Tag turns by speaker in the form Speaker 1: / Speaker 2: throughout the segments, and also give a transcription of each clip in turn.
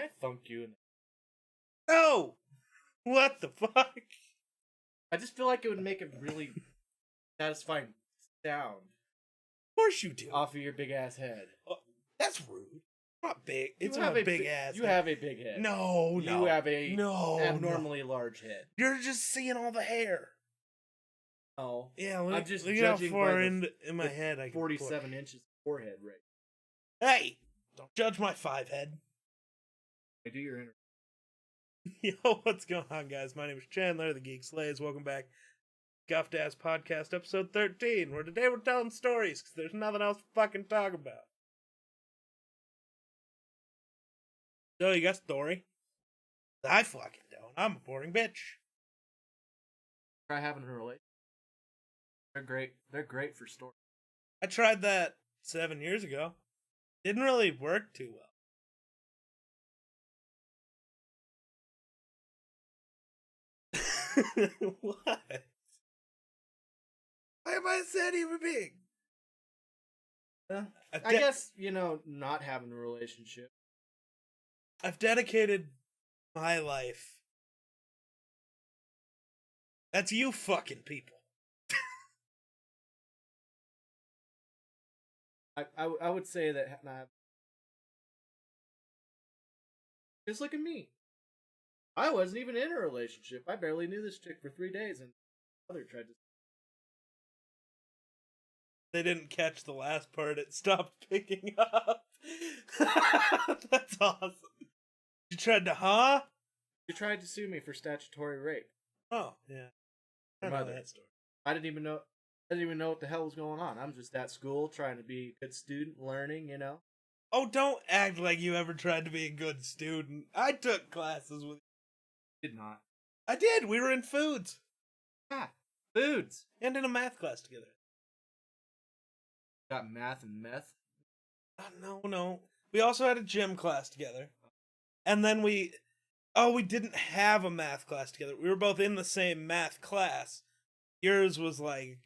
Speaker 1: I thunk you.
Speaker 2: No! What the fuck?
Speaker 1: I just feel like it would make a really satisfying sound
Speaker 2: Of course you do.
Speaker 1: off of your big ass head.
Speaker 2: That's rude. Not big. It's
Speaker 1: You
Speaker 2: not
Speaker 1: have
Speaker 2: a big ass.
Speaker 1: You have a big head.
Speaker 2: No,
Speaker 1: You have a
Speaker 2: no,
Speaker 1: abnormally large head.
Speaker 2: You're just seeing all the hair.
Speaker 1: Oh,
Speaker 2: Yeah,
Speaker 1: I'm just
Speaker 2: look how
Speaker 1: judging
Speaker 2: far
Speaker 1: by
Speaker 2: in my head I can
Speaker 1: 47 inches of forehead right.
Speaker 2: Hey, don't judge my 5 head.
Speaker 1: I do your inner.
Speaker 2: Yo, what's going on, guys? My name is Chandler, the Geek Slays. Welcome back, Guffed Ass Podcast, episode 13. Where today we're telling stories because there's nothing else to fucking talk about. So you got a story? I fucking don't. I'm a boring bitch.
Speaker 1: Try having a relationship. They're great. They're great for stories.
Speaker 2: I tried that 7 years ago. Didn't really work too well. What? Why am I a sad human being?
Speaker 1: I guess, not having a relationship.
Speaker 2: I've dedicated my life. That's you fucking people.
Speaker 1: I would say that not. Just look at me. I wasn't even in a relationship. I barely knew this chick for 3 days, and my mother tried to.
Speaker 2: They didn't catch the last part. It stopped picking up. That's awesome. You tried to, huh?
Speaker 1: She tried to sue me for statutory rape.
Speaker 2: Oh, yeah. I know that story.
Speaker 1: I didn't even know what the hell was going on. I'm just at school trying to be a good student, learning,
Speaker 2: Oh, don't act like you ever tried to be a good student. I took classes with you.
Speaker 1: Did not.
Speaker 2: I did. We were in foods.
Speaker 1: Ah, foods.
Speaker 2: And in a math class together.
Speaker 1: Got math and meth?
Speaker 2: No. We also had a gym class together. And then we didn't have a math class together. We were both in the same math class. Yours was like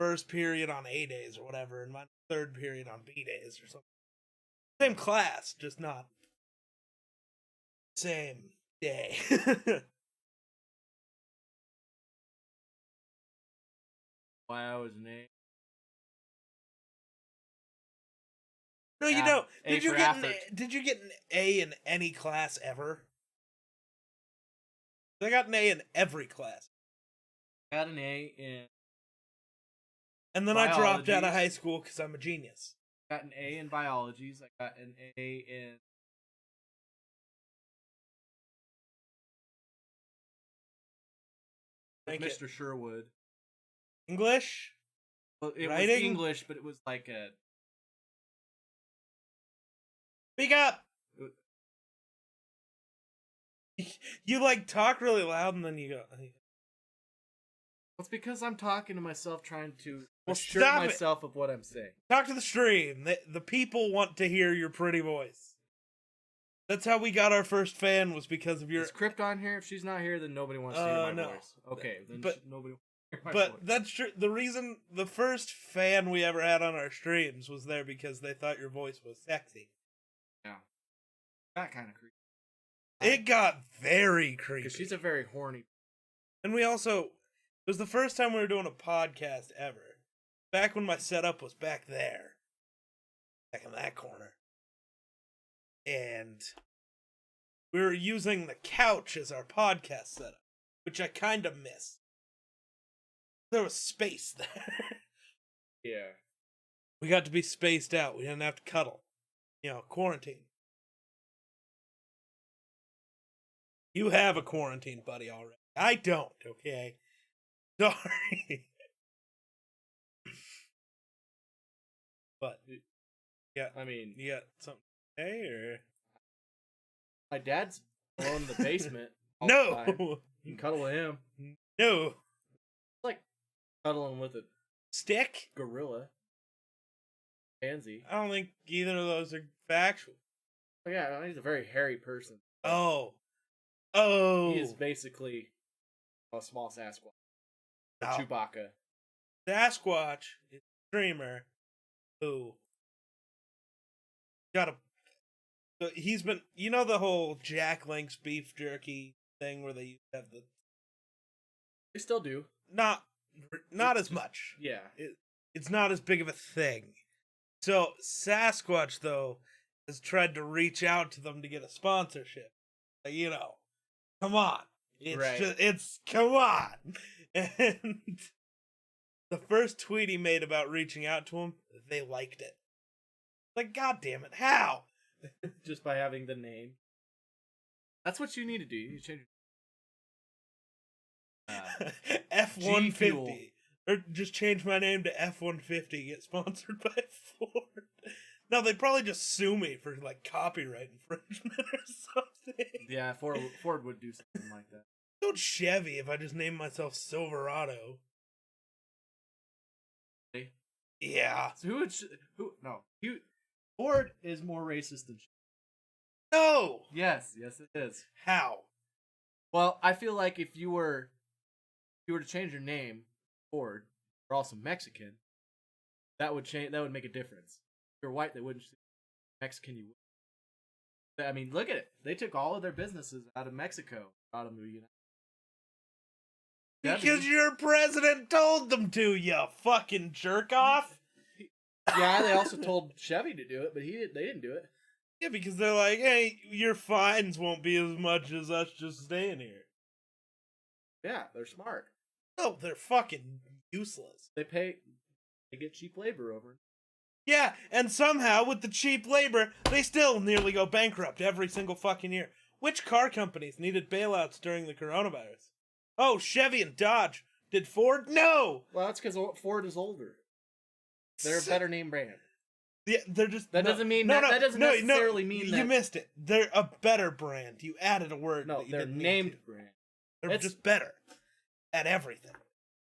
Speaker 2: first period on A days or whatever, and my third period on B days or something. Same class, just not same day.
Speaker 1: Why I was an A?
Speaker 2: No, you don't.
Speaker 1: Did you
Speaker 2: get an A in any class ever? I got an A in every class.
Speaker 1: I got an A in.
Speaker 2: And then I dropped out of high school because I'm a genius.
Speaker 1: Got an A in biologies. I got an A in. Mr. Sherwood.
Speaker 2: English?
Speaker 1: Well, it
Speaker 2: Writing?
Speaker 1: was English, but it was like a.
Speaker 2: Speak up! You talk really loud and then you go.
Speaker 1: It's because I'm talking to myself, trying to
Speaker 2: Well,
Speaker 1: assure
Speaker 2: stop
Speaker 1: myself of what I'm saying.
Speaker 2: Talk to the stream. The people want to hear your pretty voice. That's how we got our first fan, was because of your.
Speaker 1: Is Krypton here? If she's not here, then nobody wants to hear my voice. Okay, then nobody wants to hear my voice.
Speaker 2: But that's true. The reason the first fan we ever had on our streams was there because they thought your voice was sexy.
Speaker 1: Yeah. That kind of creepy.
Speaker 2: It got very creepy.
Speaker 1: Because she's a very horny.
Speaker 2: And we also, it was the first time we were doing a podcast ever. Back when my setup was back there. Back in that corner. And we were using the couch as our podcast setup, which I kind of miss. There was space there.
Speaker 1: Yeah.
Speaker 2: We got to be spaced out. We didn't have to cuddle. Quarantine. You have a quarantine buddy already. I don't, okay? Sorry. But, yeah,
Speaker 1: I mean,
Speaker 2: you got something to say, or?
Speaker 1: My dad's alone in the basement.
Speaker 2: No!
Speaker 1: You can cuddle with him.
Speaker 2: No!
Speaker 1: It's like cuddling with a
Speaker 2: stick?
Speaker 1: Gorilla. Pansy.
Speaker 2: I don't think either of those are factual.
Speaker 1: Oh, yeah, he's a very hairy person.
Speaker 2: Oh.
Speaker 1: He is basically a small Sasquatch.
Speaker 2: No.
Speaker 1: Chewbacca.
Speaker 2: Sasquatch is a streamer who got a So he's been, you know, the whole Jack Link's beef jerky thing where they used to have the
Speaker 1: They still do.
Speaker 2: not
Speaker 1: It's
Speaker 2: as
Speaker 1: just-
Speaker 2: much.
Speaker 1: Yeah.
Speaker 2: It's not as big of a thing. So Sasquatch though has tried to reach out to them to get a sponsorship. Like, you know, come on.
Speaker 1: Right.
Speaker 2: Come on. And the first tweet he made about reaching out to him, they liked it. Like, God damn it, how?
Speaker 1: Just by having the name. That's what you need to do. You need to change.
Speaker 2: F-150.
Speaker 1: Fuel.
Speaker 2: Or just change my name to F-150, get sponsored by Ford. No, they'd probably just sue me for, like, copyright infringement or something.
Speaker 1: Yeah, Ford would do something like that.
Speaker 2: So would Chevy if I just named myself Silverado.
Speaker 1: Really?
Speaker 2: Yeah.
Speaker 1: So no. Ford is more racist than
Speaker 2: No!
Speaker 1: Yes, it is.
Speaker 2: How?
Speaker 1: Well, I feel like if you were to change your name, Ford, you're also Mexican, that would make a difference. If you're white, they wouldn't. Mexican, you would. I mean, look at it. They took all of their businesses out of Mexico, out of the United.
Speaker 2: Because your president told them to, you fucking jerk off.
Speaker 1: Yeah, they also told Chevy to do it, but they didn't do it.
Speaker 2: Yeah, because they're like, hey, your fines won't be as much as us just staying here.
Speaker 1: Yeah, they're smart.
Speaker 2: No, they're fucking useless.
Speaker 1: They get cheap labor over it.
Speaker 2: Yeah, and somehow with the cheap labor, they still nearly go bankrupt every single fucking year. Which car companies needed bailouts during the coronavirus? Oh, Chevy and Dodge. Did Ford? No!
Speaker 1: Well, that's because Ford is older. They're a better name brand.
Speaker 2: Yeah, they're just...
Speaker 1: That doesn't mean that doesn't necessarily mean that...
Speaker 2: You missed it. They're a better brand. You added a word.
Speaker 1: No,
Speaker 2: that you
Speaker 1: they're
Speaker 2: didn't
Speaker 1: named
Speaker 2: need to.
Speaker 1: brand.
Speaker 2: They're just better at everything.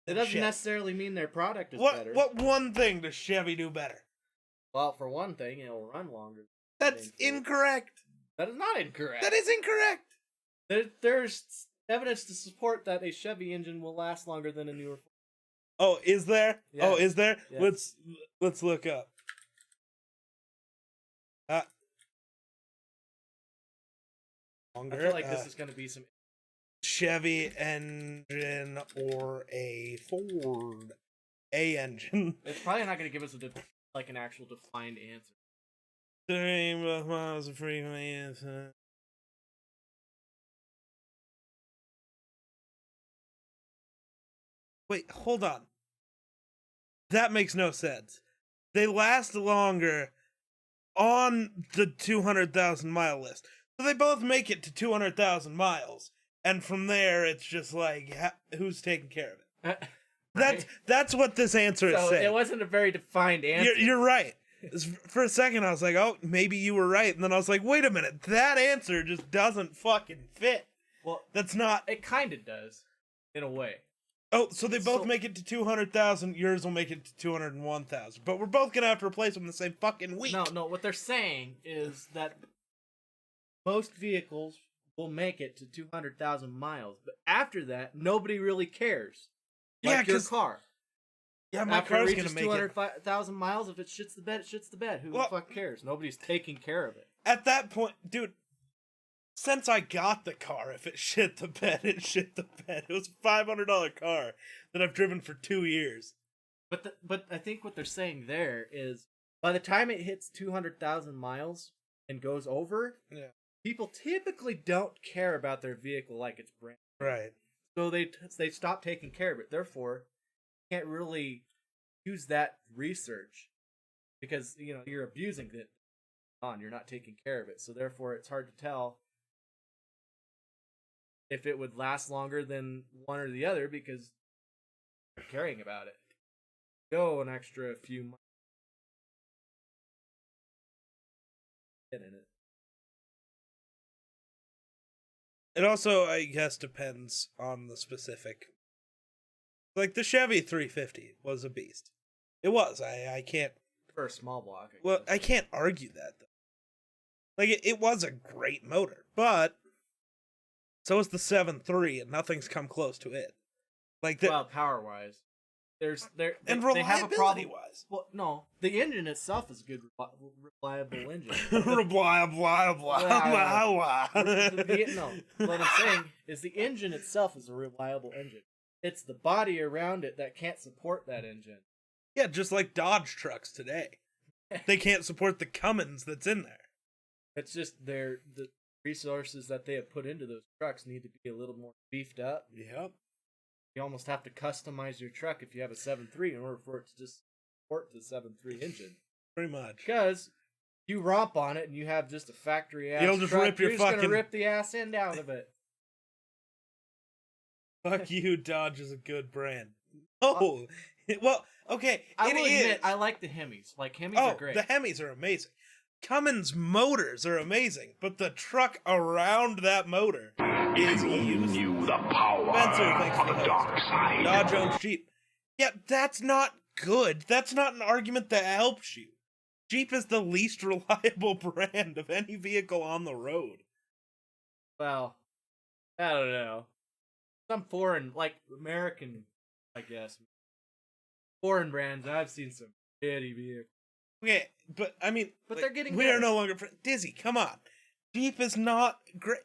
Speaker 1: It doesn't necessarily mean their product is
Speaker 2: what,
Speaker 1: better.
Speaker 2: What one thing does Chevy do better?
Speaker 1: Well, for one thing, it'll run longer.
Speaker 2: That's incorrect.
Speaker 1: That is not incorrect.
Speaker 2: That is incorrect.
Speaker 1: There's evidence to support that a Chevy engine will last longer than a newer Ford.
Speaker 2: Oh, is there?
Speaker 1: Yes.
Speaker 2: Oh, is there?
Speaker 1: Yes.
Speaker 2: Let's look up.
Speaker 1: I feel like this is going to be some
Speaker 2: Chevy engine or a Ford A engine.
Speaker 1: It's probably not going to give us an actual defined answer.
Speaker 2: 3 miles of freeway answer. Wait, hold on. That makes no sense. They last longer on the 200,000 mile list. So they both make it to 200,000 miles. And from there, it's just like, who's taking care of it?
Speaker 1: Right?
Speaker 2: That's what this answer is saying.
Speaker 1: It wasn't a very defined answer.
Speaker 2: You're right. For a second, I was like, oh, maybe you were right. And then I was like, wait a minute. That answer just doesn't fucking fit.
Speaker 1: Well,
Speaker 2: that's not...
Speaker 1: It kind of does, in a way.
Speaker 2: Oh, so they both make it to 200,000. Yours will make it to 201,000. But we're both going to have to replace them the same fucking week.
Speaker 1: No. What they're saying is that most vehicles will make it to 200,000 miles. But after that, nobody really cares. Like your car.
Speaker 2: Yeah, my car's going to make it.
Speaker 1: 200,000 miles, if it shits the bed, it shits the bed. Who the fuck cares? Nobody's taking care of it.
Speaker 2: At that point, dude, since I got the car, if it shit the bed, it shit the bed. It was a $500 car that I've driven for 2 years.
Speaker 1: But I think what they're saying there is, by the time it hits 200,000 miles and goes over, people typically don't care about their vehicle like it's brand new.
Speaker 2: Right.
Speaker 1: So they stop taking care of it. Therefore, you can't really use that research because you're abusing it. You're not taking care of it. So therefore, it's hard to tell if it would last longer than one or the other because you're caring about it. Go an extra few months. Get in it.
Speaker 2: It also, I guess, depends on the specific. Like the Chevy 350 was a beast. It was. I can't.
Speaker 1: For a small block.
Speaker 2: I can't argue that though. Like it was a great motor, but so is the 7.3, and nothing's come close to it. Like
Speaker 1: well, power wise.
Speaker 2: And
Speaker 1: they have a
Speaker 2: reliability
Speaker 1: problem.
Speaker 2: wise.
Speaker 1: Well, no, the engine itself is a good, reliable engine.
Speaker 2: Blah, blah, blah.
Speaker 1: No, what I'm saying is the engine itself is a reliable engine. It's the body around it that can't support that engine.
Speaker 2: Yeah, just like Dodge trucks today. They can't support the Cummins that's in there.
Speaker 1: It's just the resources that they have put into those trucks need to be a little more beefed up.
Speaker 2: Yep.
Speaker 1: You almost have to customize your truck if you have a 7.3 in order for it to just support the 7.3 engine.
Speaker 2: Pretty much.
Speaker 1: Because you romp on it and you have just a factory ass
Speaker 2: You'll just
Speaker 1: truck,
Speaker 2: rip your
Speaker 1: you're just
Speaker 2: fucking...
Speaker 1: gonna rip the ass end out of it.
Speaker 2: Fuck you, Dodge is a good brand. Oh, well, okay,
Speaker 1: I will admit, I like the Hemis. Like, Hemis are great.
Speaker 2: The Hemis are amazing. Cummins motors are amazing, but the truck around that motor is
Speaker 3: You knew the power
Speaker 2: Spencer, thanks for
Speaker 3: of
Speaker 2: the
Speaker 3: the
Speaker 2: host.
Speaker 3: dark side.
Speaker 2: Dodge owns Jeep. Yeah, that's not good. That's not an argument that helps you. Jeep is the least reliable brand of any vehicle on the road.
Speaker 1: Well, I don't know. Some foreign, like American, I guess, foreign brands, I've seen some shitty vehicles.
Speaker 2: Okay, but I mean,
Speaker 1: But they're getting
Speaker 2: we are
Speaker 1: better.
Speaker 2: no longer Dizzy. Come on, Jeep is not great.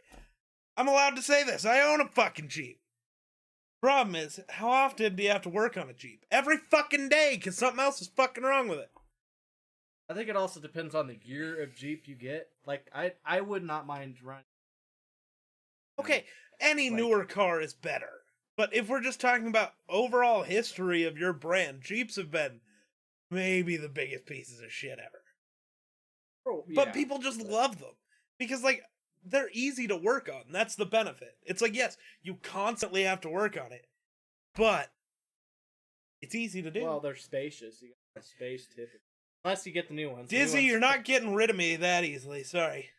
Speaker 2: I'm allowed to say this. I own a fucking Jeep. Problem is, how often do you have to work on a Jeep? Every fucking day, because something else is fucking wrong with it.
Speaker 1: I think it also depends on the year of Jeep you get. Like, I would not mind running.
Speaker 2: Okay, any
Speaker 1: Like-
Speaker 2: newer car is better. But if we're just talking about overall history of your brand, Jeeps have been maybe the biggest pieces of shit ever.
Speaker 1: Oh, yeah.
Speaker 2: But people just love them. Because, like, they're easy to work on. That's the benefit. It's like, yes, you constantly have to work on it. But it's easy to do.
Speaker 1: Well, they're spacious. You got a space typically. Unless you get the new ones. The new
Speaker 2: Dizzy,
Speaker 1: ones-
Speaker 2: you're not getting rid of me that easily. Sorry.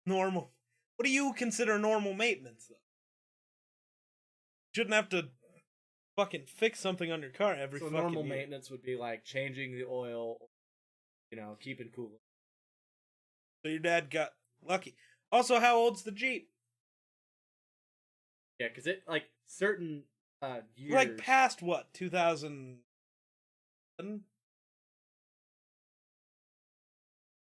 Speaker 2: Normal. What do you consider normal maintenance, though? Shouldn't have to fucking fix something on your car every
Speaker 1: So
Speaker 2: fucking
Speaker 1: normal
Speaker 2: year.
Speaker 1: maintenance would be like changing the oil, keeping cool.
Speaker 2: So your dad got lucky. Also, how old's the Jeep?
Speaker 1: Yeah, because it, like, certain years...
Speaker 2: Like, past what? 2000?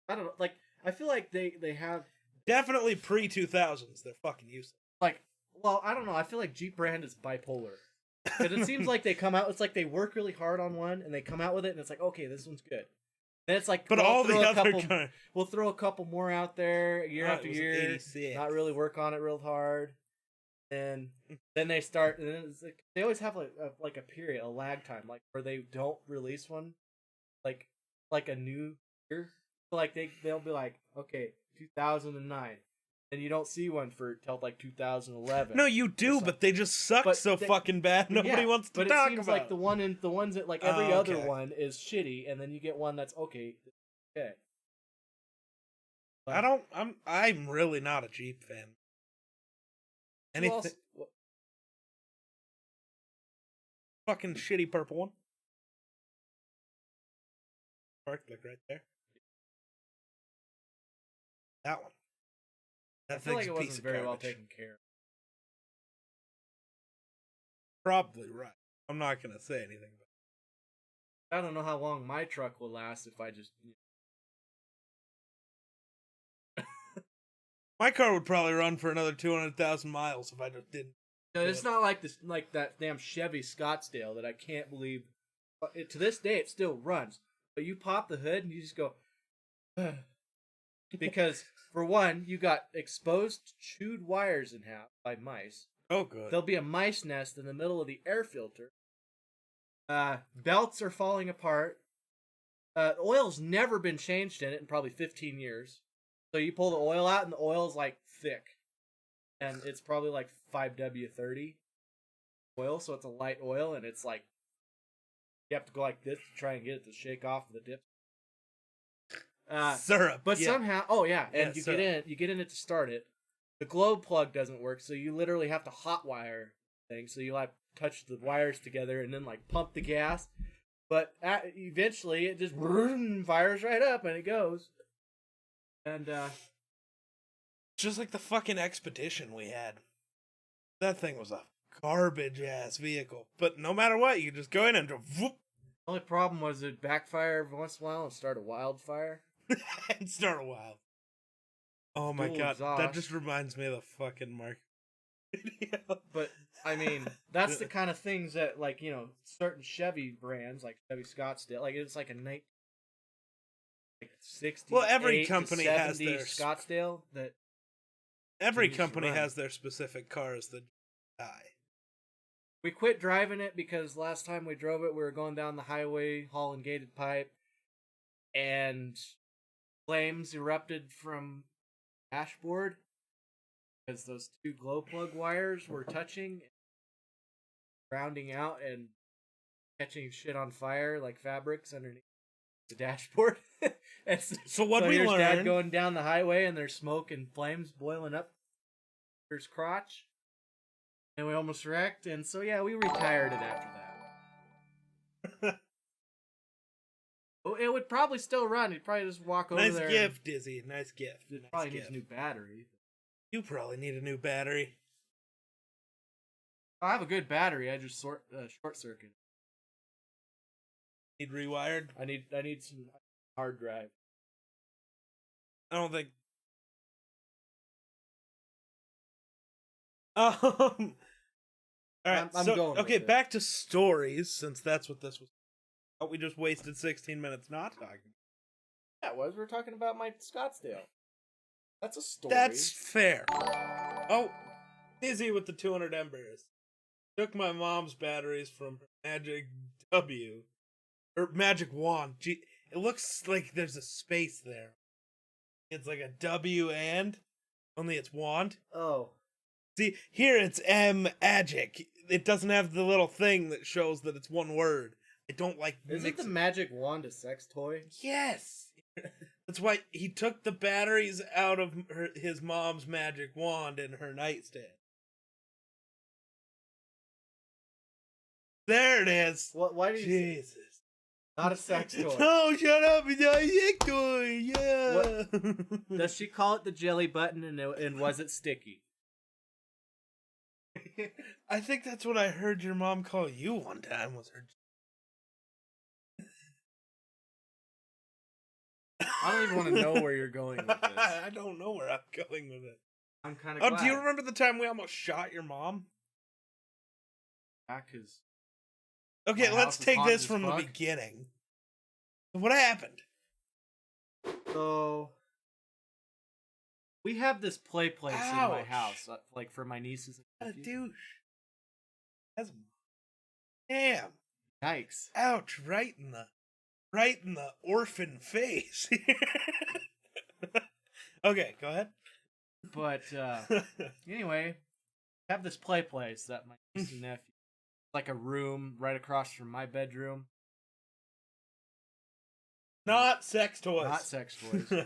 Speaker 1: I don't know. Like, I feel like they have...
Speaker 2: Definitely pre-2000s. They're fucking useless.
Speaker 1: Like, well, I don't know. I feel like Jeep brand is bipolar. Because it seems like they come out... It's like they work really hard on one, and they come out with it, and it's like, okay, this one's good. Then it's like...
Speaker 2: But
Speaker 1: we'll
Speaker 2: all the
Speaker 1: throw a
Speaker 2: other
Speaker 1: couple,
Speaker 2: cars...
Speaker 1: We'll throw a couple more out there year
Speaker 2: Oh,
Speaker 1: after
Speaker 2: it was
Speaker 1: year.
Speaker 2: 86.
Speaker 1: Not really work on it real hard. And then they start... And then it's like, they always have like a period, a lag time, like where they don't release one. Like a new year. So like they'll be like, okay, 2009. And you don't see one till like 2011.
Speaker 2: No, you do, but they just suck
Speaker 1: But
Speaker 2: so
Speaker 1: they-
Speaker 2: fucking bad. Nobody
Speaker 1: Yeah,
Speaker 2: wants to
Speaker 1: but
Speaker 2: talk
Speaker 1: it seems
Speaker 2: about.
Speaker 1: like the ones that like every
Speaker 2: Oh,
Speaker 1: other
Speaker 2: okay.
Speaker 1: one is shitty, and then you get one that's okay.
Speaker 2: I'm really not a Jeep fan.
Speaker 1: Who
Speaker 2: Anything
Speaker 1: else-
Speaker 2: fucking shitty purple one. Parked like right there. That one.
Speaker 1: I
Speaker 2: That
Speaker 1: feel like
Speaker 2: thing's
Speaker 1: it
Speaker 2: a piece
Speaker 1: wasn't
Speaker 2: of
Speaker 1: very well
Speaker 2: garbage.
Speaker 1: taken care of.
Speaker 2: Probably right. I'm not gonna say anything about
Speaker 1: I don't know how long my truck will last if I just.
Speaker 2: My car would probably run for another 200,000 miles if I just didn't.
Speaker 1: No, it's not like this, like that damn Chevy Scottsdale that I can't believe. To this day, it still runs. But you pop the hood and you just go, because for one, you got exposed, chewed wires in half by mice.
Speaker 2: Oh, good.
Speaker 1: There'll be a mice nest in the middle of the air filter. Belts are falling apart. Oil's never been changed in it in probably 15 years. So you pull the oil out and the oil is like thick. And it's probably like 5W30 oil, so it's a light oil, and it's like you have to go like this to try and get it to shake off the dip.
Speaker 2: Syrup.
Speaker 1: But
Speaker 2: yeah.
Speaker 1: somehow, oh yeah, and
Speaker 2: Yeah,
Speaker 1: you
Speaker 2: syrup.
Speaker 1: get in it to start it. The globe plug doesn't work, so you literally have to hot wire things. So you like touch the wires together and then like pump the gas. But eventually, it just fires right up and it goes. And
Speaker 2: Just like the fucking Expedition we had. That thing was a garbage ass vehicle. But no matter what, you just go in and just whoop
Speaker 1: Only problem was it backfire every once in a while and start a wildfire.
Speaker 2: and start a wild. Oh my
Speaker 1: Dual
Speaker 2: god, that
Speaker 1: exhaust.
Speaker 2: just reminds me of the fucking Mark video.
Speaker 1: But I mean, that's the kind of things that, like, you know, certain Chevy brands, like Chevy Scottsdale, like it's like a night, like 60.
Speaker 2: Well, every company has their
Speaker 1: Scottsdale that
Speaker 2: Every
Speaker 1: used to
Speaker 2: company
Speaker 1: run.
Speaker 2: has their specific cars that die.
Speaker 1: we quit driving it because last time we drove it, we were going down the highway hauling gated pipe, and flames erupted from dashboard because those two glow plug wires were touching, grounding out, and catching shit on fire like fabrics underneath the dashboard. And
Speaker 2: So what
Speaker 1: so
Speaker 2: we
Speaker 1: here's Dad
Speaker 2: learned,
Speaker 1: going down the highway, and there's smoke and flames boiling up his crotch, and we almost wrecked. And so yeah, we retired it after that. Oh, it would probably still run. You'd probably just walk over
Speaker 2: nice
Speaker 1: there.
Speaker 2: gift, Dizzy. Nice gift.
Speaker 1: It
Speaker 2: Nice
Speaker 1: probably
Speaker 2: gift.
Speaker 1: needs a new battery.
Speaker 2: You probably need a new battery.
Speaker 1: I have a good battery. I just short circuit.
Speaker 2: Need rewired.
Speaker 1: I need some hard drive.
Speaker 2: I don't think. All right.
Speaker 1: I'm
Speaker 2: so,
Speaker 1: going with
Speaker 2: okay,
Speaker 1: it.
Speaker 2: back to stories, since that's what this was. Oh, we just wasted 16 minutes not talking.
Speaker 1: That was. We're talking about my Scottsdale. That's a story.
Speaker 2: That's fair. Oh, Dizzy with the 200 embers. Took my mom's batteries from her Magic W. Or Magic Wand. Gee, it looks like there's a space there. It's like a W and, only it's wand.
Speaker 1: Oh.
Speaker 2: See, here it's M-agic. It doesn't have the little thing that shows that it's one word. I don't like
Speaker 1: Is it
Speaker 2: mix
Speaker 1: the magic wand a sex toy?
Speaker 2: Yes! That's why he took the batteries out of his mom's magic wand in her nightstand. There it is!
Speaker 1: Why do you say
Speaker 2: Jesus.
Speaker 1: not a sex toy?
Speaker 2: No, shut up! It's not a sex toy! Yeah!
Speaker 1: Does she call it the jelly button, and was it sticky?
Speaker 2: I think that's what I heard your mom call you one time, was her...
Speaker 1: I don't even want to know where you're going with this.
Speaker 2: I don't know where I'm going with it.
Speaker 1: I'm kind of
Speaker 2: Oh,
Speaker 1: glad.
Speaker 2: do you remember the time we almost shot your mom?
Speaker 1: Because
Speaker 2: Okay,
Speaker 1: My
Speaker 2: let's
Speaker 1: house is
Speaker 2: take
Speaker 1: haunted
Speaker 2: this
Speaker 1: as
Speaker 2: from the
Speaker 1: fuck.
Speaker 2: beginning. What happened?
Speaker 1: so we have this play place in my
Speaker 2: Ouch.
Speaker 1: house, like for my nieces and
Speaker 2: What a
Speaker 1: nephews.
Speaker 2: douche. That's... Damn.
Speaker 1: Yikes!
Speaker 2: Ouch, right in the orphan face. Okay, go ahead.
Speaker 1: But anyway, I have this play place that my niece and nephew, like a room right across from my bedroom.
Speaker 2: Not sex toys.
Speaker 1: Not sex toys.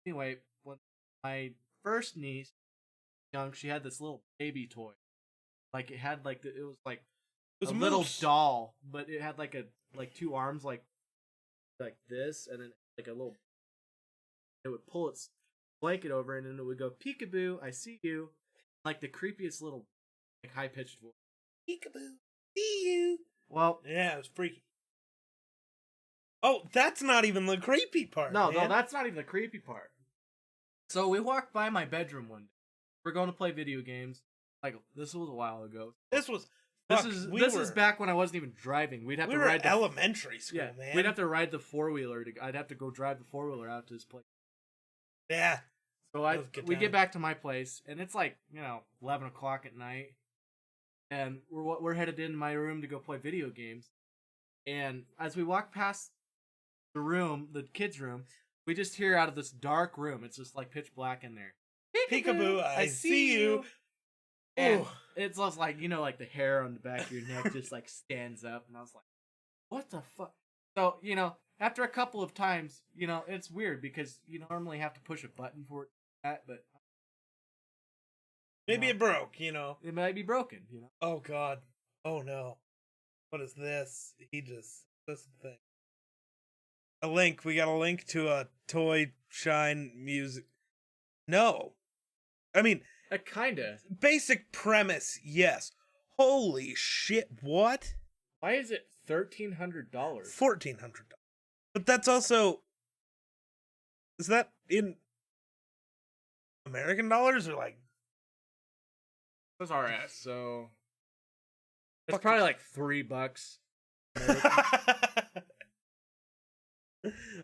Speaker 1: Anyway, when my first niece, young, she had this little baby toy. Like it had like it was like
Speaker 2: It was
Speaker 1: a little
Speaker 2: moose.
Speaker 1: doll, but it had like two arms like this, and then like a little. It would pull its blanket over, and then it would go peekaboo. I see you, like the creepiest little, like high pitched voice.
Speaker 2: Peekaboo. See you.
Speaker 1: Well,
Speaker 2: Yeah, it was freaky. Oh, that's not even the creepy part.
Speaker 1: no,
Speaker 2: man.
Speaker 1: that's not even the creepy part. So we walked by my bedroom one day. We're going to play video games. Like this was a while ago.
Speaker 2: This was.
Speaker 1: This
Speaker 2: fuck,
Speaker 1: is
Speaker 2: we
Speaker 1: this
Speaker 2: were,
Speaker 1: is back when I wasn't even driving. We'd have
Speaker 2: We
Speaker 1: to
Speaker 2: were
Speaker 1: ride
Speaker 2: at
Speaker 1: the
Speaker 2: elementary school,
Speaker 1: yeah.
Speaker 2: man.
Speaker 1: We'd have to ride the 4-wheeler. I'd have to go drive the 4-wheeler out to his place.
Speaker 2: Yeah.
Speaker 1: So
Speaker 2: That was a good
Speaker 1: we
Speaker 2: time.
Speaker 1: get back to my place, and it's like 11 o'clock at night, and we're headed into my room to go play video games. And as we walk past the room, the kids' room, we just hear out of this dark room. It's just like pitch black in there.
Speaker 2: Peekaboo, I see you.
Speaker 1: And
Speaker 2: Ooh.
Speaker 1: it's just like like the hair on the back of your neck just like stands up, and I was like, "What the fuck?" So after a couple of times, it's weird because you normally have to push a button for it, but
Speaker 2: Maybe
Speaker 1: No.
Speaker 2: it broke,
Speaker 1: it might be broken.
Speaker 2: Oh, God. Oh, no. What is this? This is the thing. A link. We got a link to a Toy Shine music. No. I mean,
Speaker 1: Kinda.
Speaker 2: Basic premise, yes. Holy shit, what?
Speaker 1: Why is it $1,300?
Speaker 2: $1,400. But that's also... Is that in American dollars or like...
Speaker 1: What's RS? So it's
Speaker 2: Fuck
Speaker 1: probably like $3.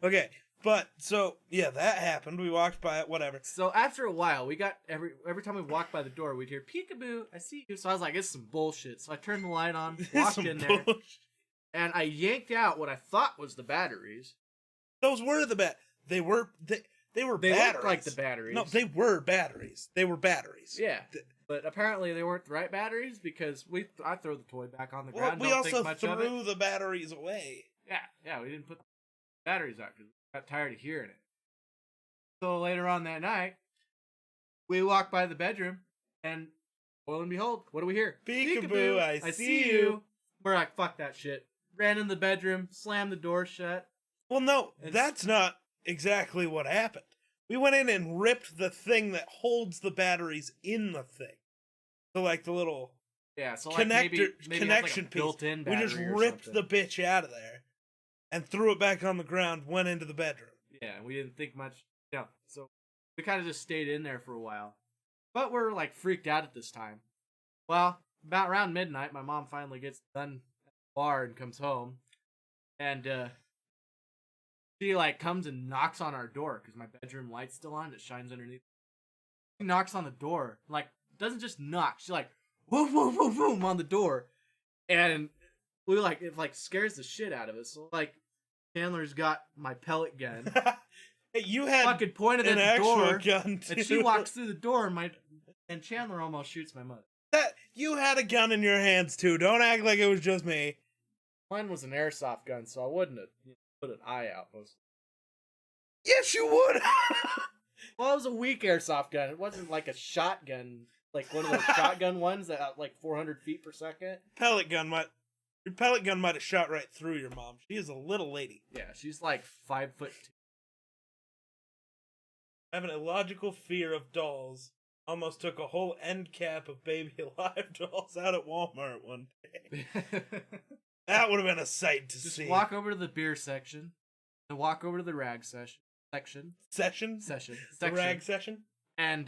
Speaker 2: Okay, but so yeah, that happened. We walked by it, whatever.
Speaker 1: So after a while, we got every time we walked by the door, we'd hear peekaboo. I see you. So I was like, it's some bullshit. So I turned the light on, walked
Speaker 2: Some
Speaker 1: in there,
Speaker 2: bullshit.
Speaker 1: and I yanked out what I thought was the batteries.
Speaker 2: Those were the they were
Speaker 1: They
Speaker 2: batteries.
Speaker 1: looked like the batteries.
Speaker 2: No, they were batteries. They were batteries.
Speaker 1: Yeah, but apparently they weren't the right batteries because I throw the toy back on the
Speaker 2: Well,
Speaker 1: ground.
Speaker 2: we
Speaker 1: don't
Speaker 2: also
Speaker 1: think much of it.
Speaker 2: threw the batteries away.
Speaker 1: Yeah, we didn't put the batteries out because we got tired of hearing it. So later on that night, we walk by the bedroom, and lo and behold, what do we hear?
Speaker 2: Peekaboo, I see you.
Speaker 1: We're like, fuck that shit. Ran in the bedroom, slammed the door shut.
Speaker 2: Well, no,
Speaker 1: It's-
Speaker 2: that's not exactly what happened. We went in and ripped the thing that holds the batteries in the thing. So like the little
Speaker 1: Yeah, so like maybe it has, like, a
Speaker 2: connection piece.
Speaker 1: built-in
Speaker 2: We
Speaker 1: battery
Speaker 2: just
Speaker 1: or
Speaker 2: ripped
Speaker 1: something.
Speaker 2: the bitch out of there and threw it back on the ground, went into the bedroom.
Speaker 1: Yeah, we didn't think much. Yeah, so we kind of just stayed in there for a while. But we're like freaked out at this time. Well, about around midnight, my mom finally gets done at the bar and comes home. And she like comes and knocks on our door because my bedroom light's still on. It shines underneath. She knocks on the door. Like, doesn't just knock. She like, woof, woof, woof, woof on the door. And we like, it like scares the shit out of us. So like, Chandler's got my pellet gun.
Speaker 2: Hey, you had
Speaker 1: Fucking pointed
Speaker 2: an
Speaker 1: at the
Speaker 2: actual
Speaker 1: door,
Speaker 2: gun too.
Speaker 1: and she walks through the door, and Chandler almost shoots my mother.
Speaker 2: That you had a gun in your hands too. Don't act like it was just me.
Speaker 1: Mine was an airsoft gun, so I wouldn't have put an eye out.
Speaker 2: Yes, you would.
Speaker 1: Well, it was a weak airsoft gun. It wasn't like a shotgun, like one of those shotgun ones that out like 400 feet per second.
Speaker 2: Your pellet gun might have shot right through your mom. She is a little lady.
Speaker 1: Yeah, she's like 5'2".
Speaker 2: I have an illogical fear of dolls. Almost took a whole end cap of Baby Alive dolls out at Walmart one day. That would have been a sight to
Speaker 1: Just
Speaker 2: see.
Speaker 1: walk over to the beer section, and walk over to the rag section,
Speaker 2: The rag session?
Speaker 1: and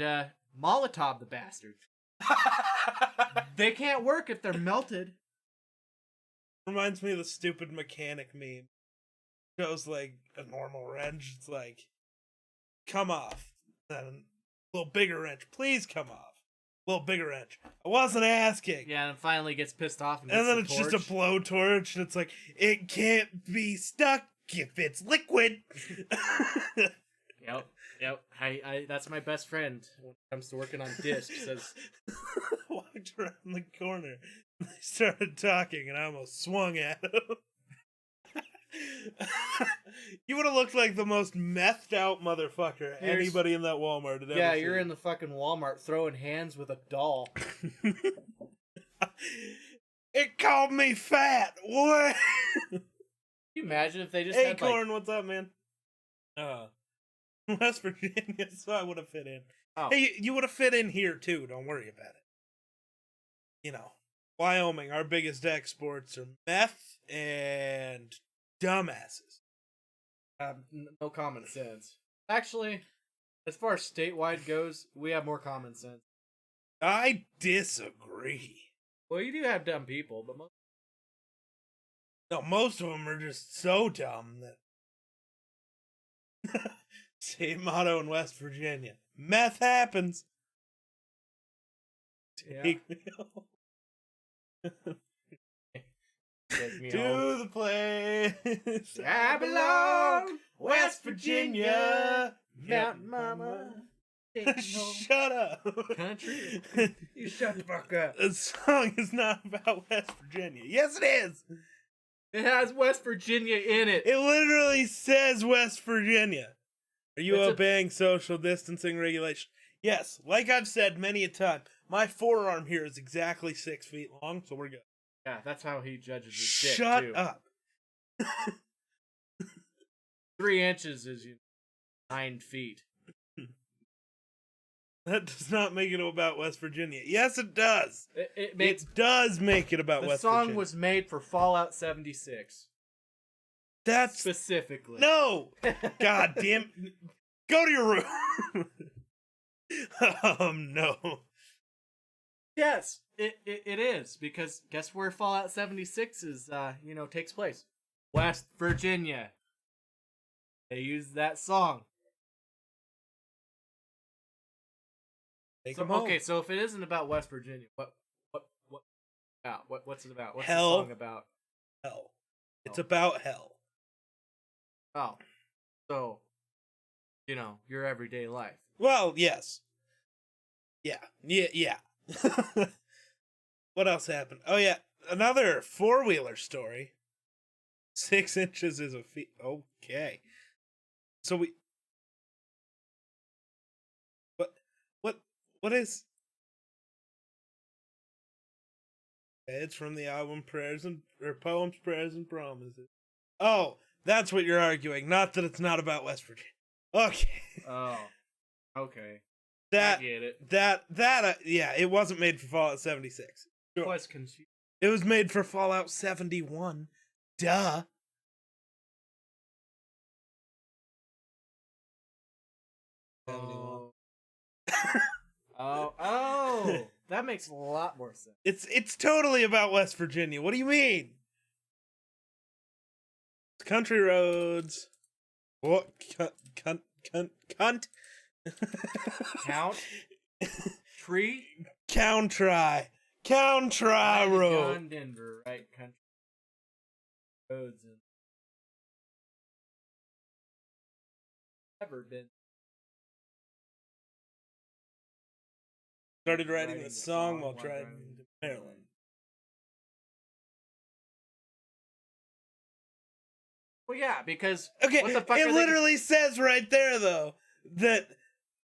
Speaker 1: Molotov the bastard. They can't work if they're melted.
Speaker 2: Reminds me of the stupid mechanic meme. Shows like a normal wrench. It's like, come off. Then a little bigger wrench. Please come off. A little bigger wrench. I wasn't asking.
Speaker 1: Yeah, and finally gets pissed off and,
Speaker 2: And then
Speaker 1: hits
Speaker 2: it's
Speaker 1: the
Speaker 2: just a
Speaker 1: torch.
Speaker 2: blowtorch, and it's like, it can't be stuck if it's liquid.
Speaker 1: Yep. I that's my best friend when it comes to working on disc. Says,
Speaker 2: Walked around the corner, and they started talking, and I almost swung at him. You would have looked like the most methed out motherfucker anybody in that Walmart had ever
Speaker 1: yeah,
Speaker 2: seen.
Speaker 1: you're in the fucking Walmart throwing hands with a doll.
Speaker 2: It called me fat. What?
Speaker 1: Can you imagine if they just
Speaker 2: Hey,
Speaker 1: had
Speaker 2: Corn, what's up, man? West Virginia, so I would have fit in.
Speaker 1: Oh.
Speaker 2: Hey, you would have fit in here too. Don't worry about it. You know, Wyoming, our biggest exports are meth and dumbasses.
Speaker 1: no common sense. Actually, as far as statewide goes, we have more common sense.
Speaker 2: I disagree.
Speaker 1: Well, you do have dumb people, but
Speaker 2: No, most of them are just so dumb that. Same motto in West Virginia: meth happens. Take me home.
Speaker 1: Take me
Speaker 2: To
Speaker 1: home.
Speaker 2: the place
Speaker 1: I belong,
Speaker 2: West Virginia.
Speaker 1: Mountain Mama. Take me home.
Speaker 2: Shut up.
Speaker 1: Country. You shut the fuck up.
Speaker 2: The song is not about West Virginia. Yes, it is.
Speaker 1: It has West Virginia in it.
Speaker 2: It literally says West Virginia. Are you
Speaker 1: It's a-
Speaker 2: obeying social distancing regulation? Yes, like I've said many a time, my forearm here is exactly 6 feet long, so we're good.
Speaker 1: Yeah, that's how he judges his shit,
Speaker 2: Shut
Speaker 1: too.
Speaker 2: up.
Speaker 1: 3 inches is 9 feet.
Speaker 2: That does not make it about West Virginia. Yes, it does.
Speaker 1: It
Speaker 2: Does make it about
Speaker 1: the
Speaker 2: West
Speaker 1: song
Speaker 2: Virginia.
Speaker 1: was made for Fallout 76
Speaker 2: That's
Speaker 1: specifically.
Speaker 2: no. God damn. Go to your room. No.
Speaker 1: Yes, it is, because guess where Fallout 76 is takes place? West Virginia. They use that song.
Speaker 2: Take
Speaker 1: So,
Speaker 2: 'em home.
Speaker 1: okay, so if it isn't about West Virginia, what's it about? What's
Speaker 2: Hell.
Speaker 1: the song about?
Speaker 2: Hell. It's
Speaker 1: Oh.
Speaker 2: about hell.
Speaker 1: Oh, so your everyday life.
Speaker 2: Well, yes. Yeah. What else happened? Oh yeah, another four-wheeler story. 6 inches is a feet. Okay. So we. What is? It's from the album Poems, Prayers, and Promises. Oh, that's what you're arguing. Not that it's not about West Virginia. Okay.
Speaker 1: Oh, okay.
Speaker 2: That
Speaker 1: I get it.
Speaker 2: Yeah, it wasn't made for Fallout 76. Sure.
Speaker 1: Was confused.
Speaker 2: It was made for Fallout 71. Duh.
Speaker 1: Oh, that makes a lot more sense.
Speaker 2: It's totally about West Virginia. What do you mean? Country roads. What? Cunt.
Speaker 1: Count tree
Speaker 2: Country
Speaker 1: Right
Speaker 2: road.
Speaker 1: John Denver, right? Country roads and never been.
Speaker 2: Started writing the song while driving to Maryland.
Speaker 1: Well, yeah, because
Speaker 2: Okay,
Speaker 1: what the fuck
Speaker 2: it
Speaker 1: are they-
Speaker 2: literally says right there, though, that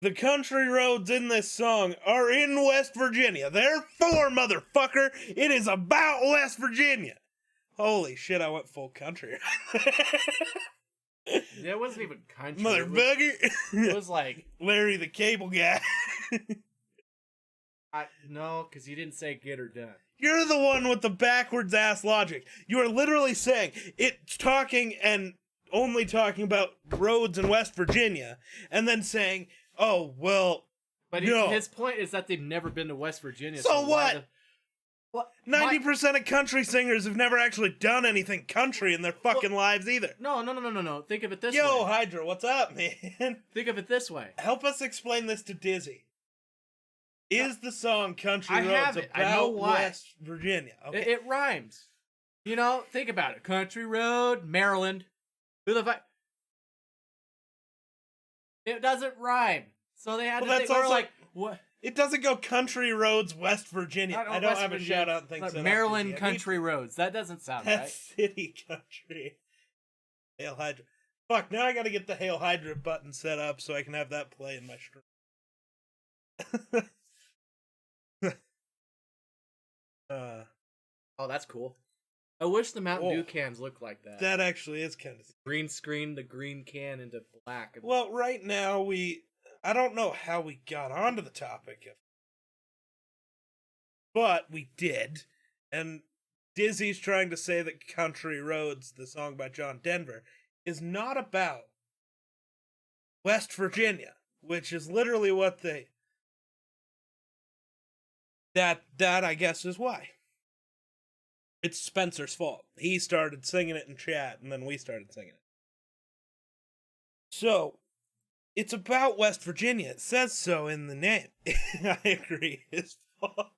Speaker 2: the country roads in this song are in West Virginia. Therefore, motherfucker, it is about West Virginia. Holy shit, I went full country.
Speaker 1: Yeah, it wasn't even country.
Speaker 2: Motherfucker.
Speaker 1: It was like
Speaker 2: Larry the Cable Guy.
Speaker 1: no, because you didn't say get or done.
Speaker 2: You're the one with the backwards ass logic. You are literally saying it's talking and only talking about roads in West Virginia, and then saying, "Oh well."
Speaker 1: But
Speaker 2: No.
Speaker 1: his point is that they've never been to West Virginia.
Speaker 2: So
Speaker 1: why
Speaker 2: what?
Speaker 1: What?
Speaker 2: 90% of country singers have never actually done anything country in their fucking lives either.
Speaker 1: No. Think of it this
Speaker 2: Yo,
Speaker 1: way.
Speaker 2: Hydra, what's up, man?
Speaker 1: Think of it this way.
Speaker 2: Help us explain this to Dizzy. Is the song Country
Speaker 1: I
Speaker 2: Roads
Speaker 1: have it. I know
Speaker 2: about
Speaker 1: why.
Speaker 2: West Virginia? Okay.
Speaker 1: It rhymes. Think about it. Country road, Maryland. Who the fuck? It doesn't rhyme. So they had
Speaker 2: Well,
Speaker 1: to
Speaker 2: that's
Speaker 1: think. We're
Speaker 2: also-
Speaker 1: like, what?
Speaker 2: It doesn't go Country Roads, West Virginia. I don't
Speaker 1: West
Speaker 2: have a
Speaker 1: Virginia.
Speaker 2: shout out thing
Speaker 1: Like
Speaker 2: set up,
Speaker 1: Maryland
Speaker 2: Dizzy. I need
Speaker 1: country roads. That doesn't sound
Speaker 2: That's
Speaker 1: right.
Speaker 2: city country. Hail Hydra. Fuck, now I gotta get the Hail Hydra button set up so I can have that play in my stream.
Speaker 1: Oh, that's cool. I wish the Mountain
Speaker 2: Whoa.
Speaker 1: Dew cans looked like that.
Speaker 2: That actually is kind of...
Speaker 1: Green screen the green can into black.
Speaker 2: Well, right now I don't know how we got onto the topic, but we did. And Dizzy's trying to say that Country Roads, the song by John Denver, is not about West Virginia, which is literally what they... That I guess is why. It's Spencer's fault. He started singing it in chat, and then we started singing it. So, it's about West Virginia. It says so in the name. I agree. His fault.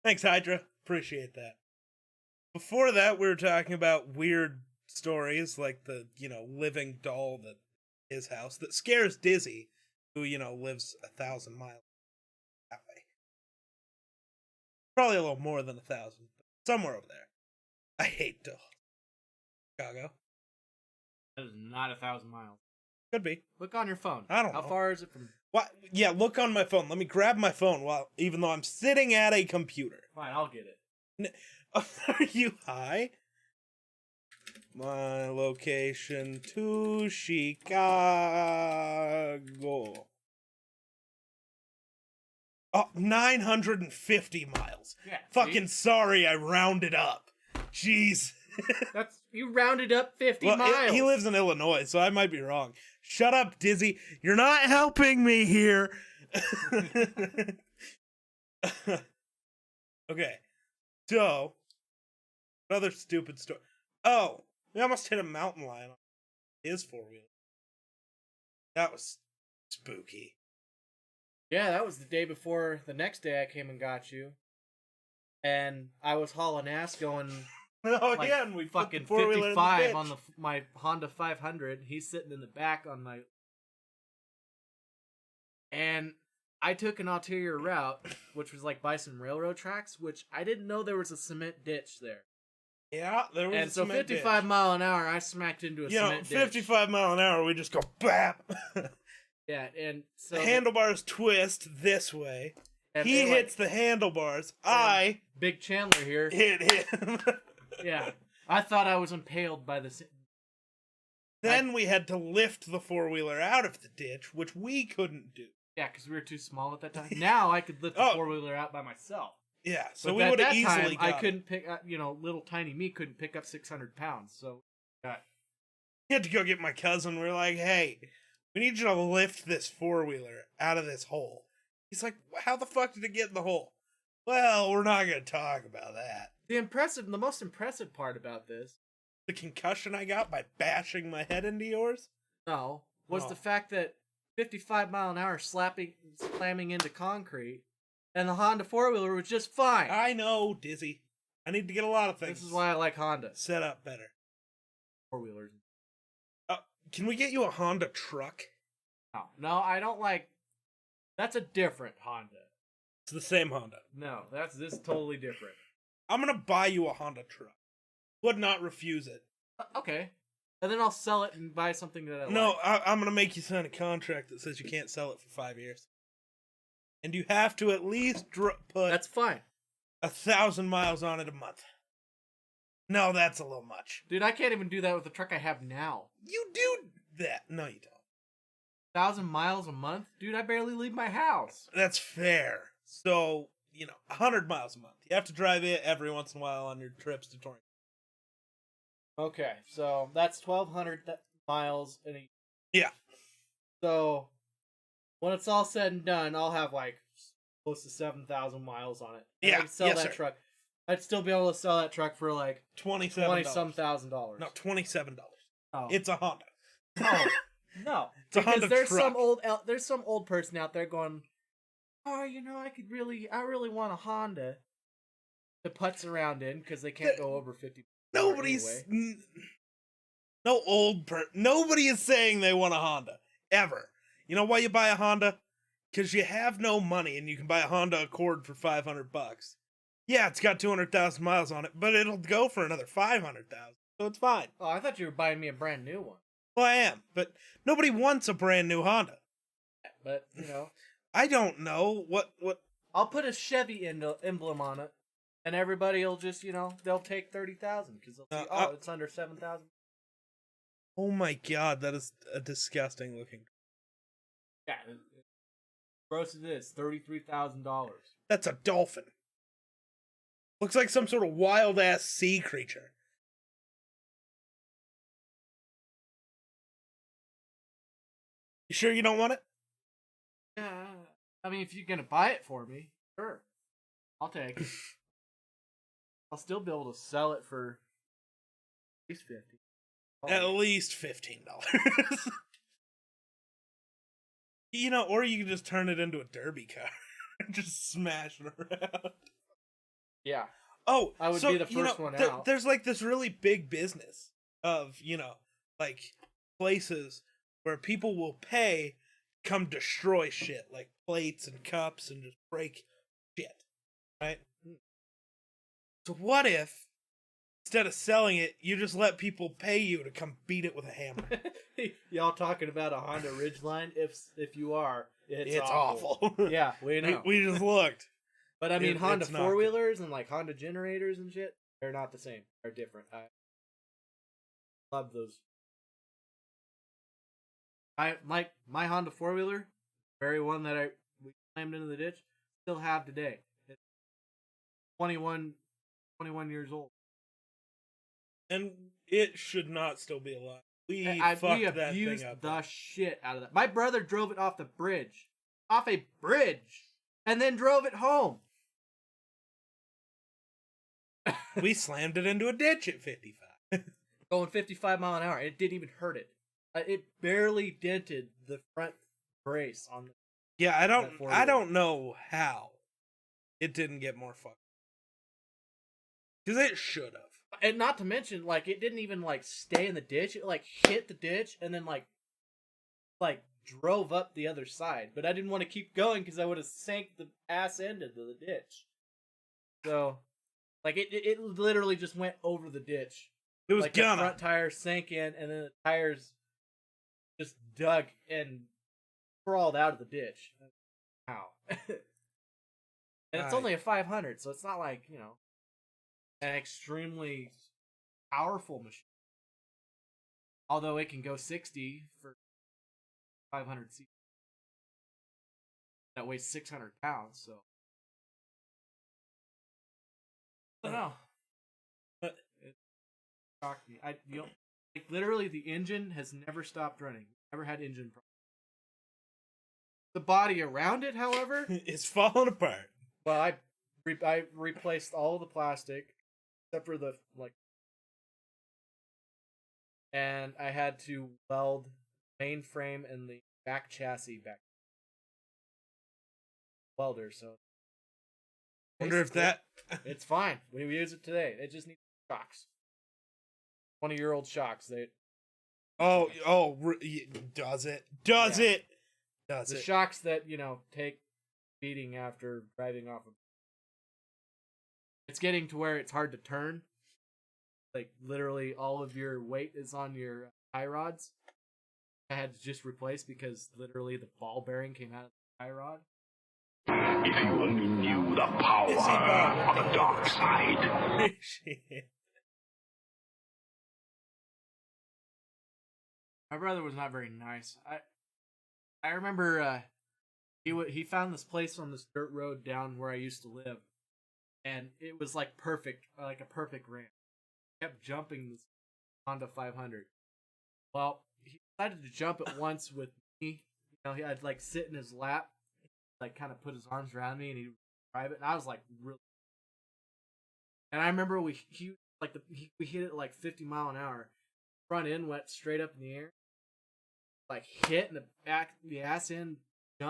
Speaker 2: Thanks, Hydra. Appreciate that. Before that, we were talking about weird stories, like the, living doll that his house that scares Dizzy, who, lives 1,000 miles that way. Probably a little more than 1,000. Somewhere over there. I hate dolls. Chicago.
Speaker 1: That is not 1,000 miles.
Speaker 2: Could be.
Speaker 1: Look on your phone.
Speaker 2: I don't
Speaker 1: How
Speaker 2: know.
Speaker 1: far is it from?
Speaker 2: What? Yeah, look on my phone. Let me grab my phone even though I'm sitting at a computer.
Speaker 1: Fine, I'll get it.
Speaker 2: Are you high? My location to Chicago. Oh, 950 miles.
Speaker 1: Yeah.
Speaker 2: Fucking sorry, I rounded up. Jeez.
Speaker 1: That's you rounded up 50
Speaker 2: Well,
Speaker 1: miles.
Speaker 2: he lives in Illinois, so I might be wrong. Shut up, Dizzy. You're not helping me here. Okay. So, another stupid story. Oh, we almost hit a mountain lion on his four-wheeler. That was spooky.
Speaker 1: Yeah, that was the day before the next day I came and got you. And I was hauling ass going
Speaker 2: Oh,
Speaker 1: like
Speaker 2: yeah, and we put the
Speaker 1: fucking
Speaker 2: four-wheeler in the
Speaker 1: 55
Speaker 2: ditch.
Speaker 1: on my Honda 500. He's sitting in the back on my... And I took an ulterior route, which was like by some railroad tracks, which I didn't know there was a cement ditch there.
Speaker 2: Yeah, there was
Speaker 1: And
Speaker 2: a
Speaker 1: so
Speaker 2: cement
Speaker 1: 55
Speaker 2: ditch.
Speaker 1: mile an hour, I smacked into a cement ditch.
Speaker 2: 55 mile an hour, we just go bap.
Speaker 1: Yeah, and so...
Speaker 2: The handlebars twist this way.
Speaker 1: and
Speaker 2: He
Speaker 1: it,
Speaker 2: hits the handlebars. I
Speaker 1: Big Chandler here.
Speaker 2: hit him.
Speaker 1: Yeah. I thought I was impaled by the...
Speaker 2: Then we had to lift the four-wheeler out of the ditch, which we couldn't do.
Speaker 1: Yeah, because we were too small at that time. Now I could lift the
Speaker 2: Oh.
Speaker 1: four-wheeler out by myself.
Speaker 2: Yeah, so
Speaker 1: But
Speaker 2: we
Speaker 1: at
Speaker 2: would have
Speaker 1: that
Speaker 2: easily
Speaker 1: time, I
Speaker 2: got it.
Speaker 1: couldn't pick up, little tiny me couldn't pick up 600 pounds. So, got
Speaker 2: I had to go get my cousin. We are like, hey, we need you to lift this four-wheeler out of this hole. He's like, how the fuck did it get in the hole? Well, we're not going to talk about that.
Speaker 1: the most impressive part about this,
Speaker 2: The concussion I got by bashing my head into yours?
Speaker 1: no, was
Speaker 2: Oh.
Speaker 1: the fact that 55 mile an hour slamming into concrete, and the Honda four-wheeler was just fine.
Speaker 2: I know, Dizzy. I need to get a lot of things
Speaker 1: This is why I like Honda
Speaker 2: set up better.
Speaker 1: four-wheelers.
Speaker 2: Can we get you a Honda truck?
Speaker 1: No, I don't like... That's a different Honda.
Speaker 2: It's the same Honda.
Speaker 1: No, this is totally different.
Speaker 2: I'm going to buy you a Honda truck. Would not refuse it.
Speaker 1: Okay. And then I'll sell it and buy something that I like.
Speaker 2: No, I'm going to make you sign a contract that says you can't sell it for 5 years. And you have to at least put
Speaker 1: That's fine.
Speaker 2: 1,000 miles on it a month. No, that's a little much.
Speaker 1: Dude, I can't even do that with the truck I have now.
Speaker 2: You do that. No, you don't.
Speaker 1: 1,000 miles a month? Dude, I barely leave my house.
Speaker 2: That's fair. So, 100 miles a month. You have to drive it every once in a while on your trips to Torrance.
Speaker 1: Okay, so that's 1,200 miles in a...
Speaker 2: Yeah.
Speaker 1: So, when it's all said and done, I'll have like close to 7,000 miles on it. And
Speaker 2: Yeah,
Speaker 1: I could sell
Speaker 2: yes,
Speaker 1: that
Speaker 2: sir.
Speaker 1: truck. I'd still be able to sell that truck for like
Speaker 2: $27.
Speaker 1: 20-some thousand dollars.
Speaker 2: No, $27.
Speaker 1: Oh.
Speaker 2: It's a Honda.
Speaker 1: Oh, no.
Speaker 2: It's a
Speaker 1: Because
Speaker 2: Honda
Speaker 1: there's
Speaker 2: truck.
Speaker 1: there's some old person out there going, oh, I really want a Honda to putz around in because they can't go over 50.
Speaker 2: Nobody's
Speaker 1: Anyway.
Speaker 2: Nobody is saying they want a Honda ever. You know why you buy a Honda? Because you have no money and you can buy a Honda Accord for $500. Yeah, it's got 200,000 miles on it, but it'll go for another 500,000, so it's fine.
Speaker 1: Oh, I thought you were buying me a brand new one.
Speaker 2: Well, I am, but nobody wants a brand new Honda.
Speaker 1: But,
Speaker 2: I don't know what.
Speaker 1: I'll put a Chevy emblem on it, and everybody will just, they'll take 30,000 because they'll see, it's under 7,000.
Speaker 2: Oh my God, that is a disgusting looking.
Speaker 1: Yeah, gross it is, $33,000.
Speaker 2: That's a dolphin. Looks like some sort of wild ass sea creature. You sure you don't want it?
Speaker 1: Yeah, I mean, if you're gonna buy it for me, sure, I'll take it. I'll still be able to sell it for at least 50.
Speaker 2: At least $15. Or you can just turn it into a derby car and just smash it around.
Speaker 1: Yeah.
Speaker 2: Oh,
Speaker 1: I would be the first one out.
Speaker 2: There's like this really big business of, like places where people will pay to come destroy shit, like plates and cups and just break shit, right? So what if, instead of selling it, you just let people pay you to come beat it with a hammer?
Speaker 1: Y'all talking about a Honda Ridgeline? If you are, it's
Speaker 2: awful.
Speaker 1: Yeah, we know.
Speaker 2: We just looked.
Speaker 1: But I mean, Honda
Speaker 2: it's not
Speaker 1: four wheelers and like Honda generators and shit, they're not the same. They're different. I love those. My Honda four wheeler, very one that we slammed into the ditch, still have today. It's 21 years old.
Speaker 2: And it should not still be alive. We
Speaker 1: We
Speaker 2: fucked that
Speaker 1: abused
Speaker 2: thing up.
Speaker 1: the shit out of that. My brother drove it off a bridge, and then drove it home.
Speaker 2: We slammed it into a ditch at 55.
Speaker 1: Going 55 mile an hour. It didn't even hurt it. It barely dented the front brace on the.
Speaker 2: Yeah, I
Speaker 1: four-wheeler.
Speaker 2: don't know how it didn't get more fucked. Because it should have.
Speaker 1: And not to mention, like, it didn't even, like, stay in the ditch. It, like, hit the ditch and then, like drove up the other side. But I didn't want to keep going because I would have sank the ass end into the ditch. So, like, it literally just went over the ditch.
Speaker 2: It was
Speaker 1: like,
Speaker 2: gonna.
Speaker 1: the front tires sank in, and then the tires just dug and crawled out of the ditch. Wow. And it's only a 500, so it's not like, you know, an extremely powerful machine. Although it can go 60 for 500 cc. That weighs 600 pounds, so. I don't know. It shocked me. Like, literally, the engine has never stopped running. Never had engine problems. The body around it, however,
Speaker 2: It's falling apart.
Speaker 1: well, I replaced all of the plastic except for the and I had to weld main frame and the back chassis back welder. So
Speaker 2: Wonder if that.
Speaker 1: it's fine. We use it today. It just needs shocks. 20-year-old shocks. Does
Speaker 2: it? Does
Speaker 1: Yeah.
Speaker 2: it? Does
Speaker 1: The
Speaker 2: it?
Speaker 1: shocks that, you know, take beating after driving off of. It's getting to where it's hard to turn. Like, literally all of your weight is on your tie rods. I had to just replace because literally the ball bearing came out of the tie rod.
Speaker 3: If you only knew the power
Speaker 2: Is he bald?
Speaker 3: of the dark side.
Speaker 2: Shit.
Speaker 1: My brother was not very nice. I remember he found this place on this dirt road down where I used to live, and it was like perfect, like a perfect ramp. He kept jumping this Honda 500. Well, he decided to jump it once with me. You know, I'd like sit in his lap, like kind of put his arms around me, and he'd drive it, and I was like really. And I remember we hit it at like 50 mile an hour. Front end went straight up in the air. Like hit and the ass end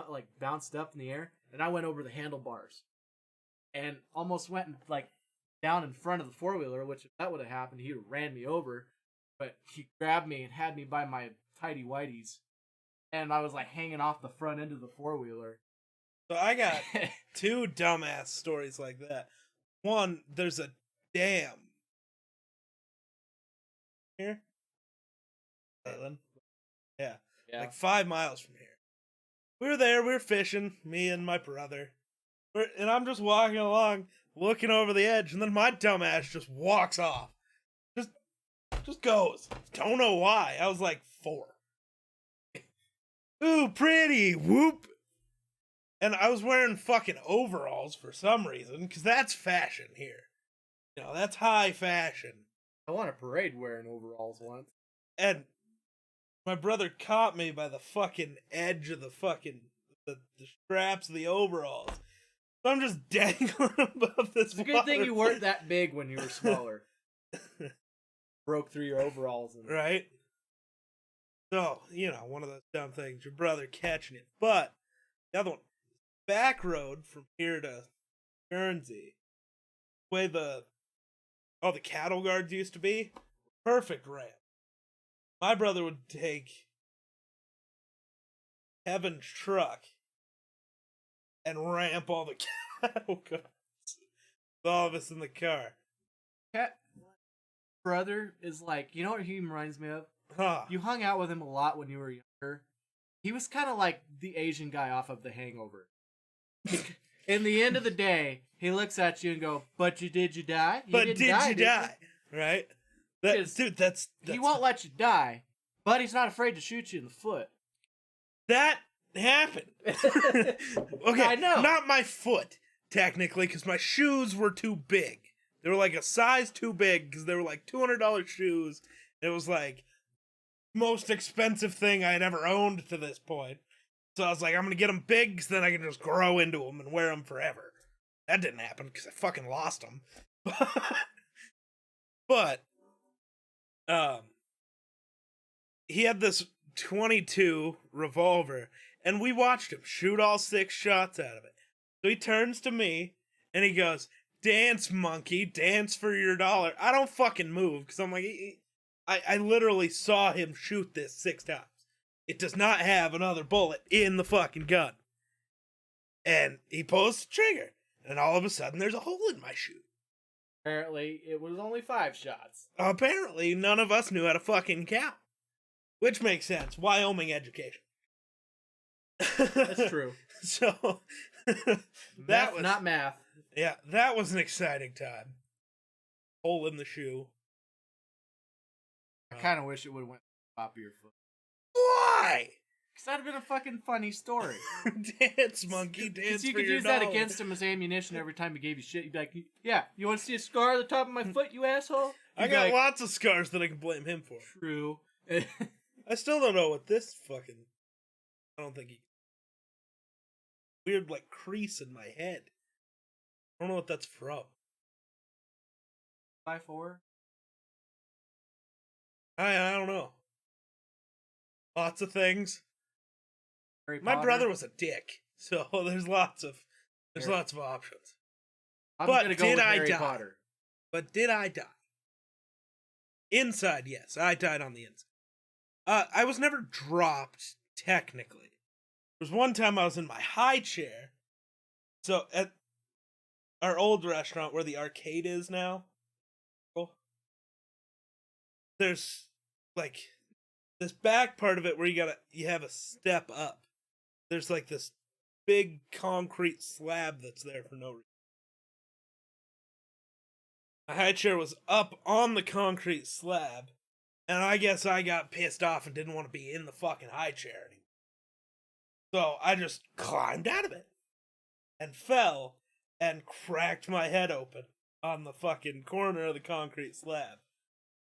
Speaker 1: like bounced up in the air, and I went over the handlebars, and almost went like down in front of the 4-wheeler. Which if that would have happened, he would have ran me over. But he grabbed me and had me by my tighty whities, and I was like hanging off the front end of the 4-wheeler.
Speaker 2: So I got two dumbass stories like that. One, there's a dam here. Leyland. Yeah. Like 5 miles from here. We were there, we were fishing, me and my brother. And I'm just walking along, looking over the edge, and then my dumbass just walks off. Just goes. Don't know why. I was like 4. Ooh, pretty. Whoop. And I was wearing fucking overalls for some reason, because that's fashion here. You know, that's high fashion.
Speaker 1: I won a parade wearing overalls once.
Speaker 2: And my brother caught me by the fucking edge of the fucking the straps of the overalls. So I'm just dangling above this.
Speaker 1: It's a good thing you weren't that big when you were smaller. Broke through your overalls. And...
Speaker 2: Right? So, you know, one of those dumb things, your brother catching it. But the other one, back road from here to Guernsey, way the cattle guards used to be, perfect ramp. My brother would take Kevin's truck and ramp all the cattle guards. With all of us in the car.
Speaker 1: Cat brother is like, you know what he reminds me of?
Speaker 2: Huh.
Speaker 1: You hung out with him a lot when you were younger. He was kind of like the Asian guy off of The Hangover. In the end of the day, he looks at you and go, "But did you die?
Speaker 2: But
Speaker 1: didn't
Speaker 2: did you
Speaker 1: did
Speaker 2: die? Right? Dude, that's
Speaker 1: he won't let you die, but he's not afraid to shoot you in the foot."
Speaker 2: That happened. Okay,
Speaker 1: I know.
Speaker 2: not my foot, technically, because my shoes were too big. They were like a size too big, because they were like $200 shoes. It was like most expensive thing I had ever owned to this point. So I was like, I'm gonna get them big, because then I can just grow into them and wear them forever. That didn't happen, because I fucking lost them. But, he had this .22 revolver, and we watched him shoot all 6 shots out of it. So he turns to me, and he goes, "Dance, monkey, dance for your dollar." I don't fucking move, because I'm like, I literally saw him shoot this 6 times. It does not have another bullet in the fucking gun. And he pulls the trigger, and all of a sudden there's a hole in my shoe.
Speaker 1: Apparently, it was only 5 shots.
Speaker 2: Apparently, none of us knew how to fucking count. Which makes sense. Wyoming education.
Speaker 1: That's true.
Speaker 2: So,
Speaker 1: That was not math.
Speaker 2: yeah, that was an exciting time. Hole in the shoe.
Speaker 1: I kind of wish it would have went top of your foot.
Speaker 2: Why?
Speaker 1: Because that'd have been a fucking funny story.
Speaker 2: Dance, monkey, dance
Speaker 1: Because you
Speaker 2: for
Speaker 1: could
Speaker 2: your
Speaker 1: use that
Speaker 2: dollar.
Speaker 1: against him as ammunition every time he gave you shit. You'd be like, yeah, you want to see a scar on the top of my foot, you asshole?
Speaker 2: I
Speaker 1: You'd be
Speaker 2: got
Speaker 1: like,
Speaker 2: lots of scars that I can blame him for.
Speaker 1: True.
Speaker 2: I still don't know what this fucking... I don't think he... Weird, like, crease in my head. I don't know what that's from.
Speaker 1: 5'4"?
Speaker 2: I don't know. Lots of things.
Speaker 1: Harry
Speaker 2: My
Speaker 1: Potter?
Speaker 2: brother was a dick, so there's lots of options.
Speaker 1: I'm
Speaker 2: but
Speaker 1: gonna go
Speaker 2: did
Speaker 1: with
Speaker 2: I
Speaker 1: Harry
Speaker 2: die?
Speaker 1: Potter.
Speaker 2: But did I die? Inside, yes. I died on the inside. I was never dropped, technically. There was one time I was in my high chair. So, at our old restaurant where the arcade is now, there's, like, this back part of it where you have a step up. There's, like, this big concrete slab that's there for no reason. My high chair was up on the concrete slab, and I guess I got pissed off and didn't want to be in the fucking high chair anymore. So I just climbed out of it and fell and cracked my head open on the fucking corner of the concrete slab.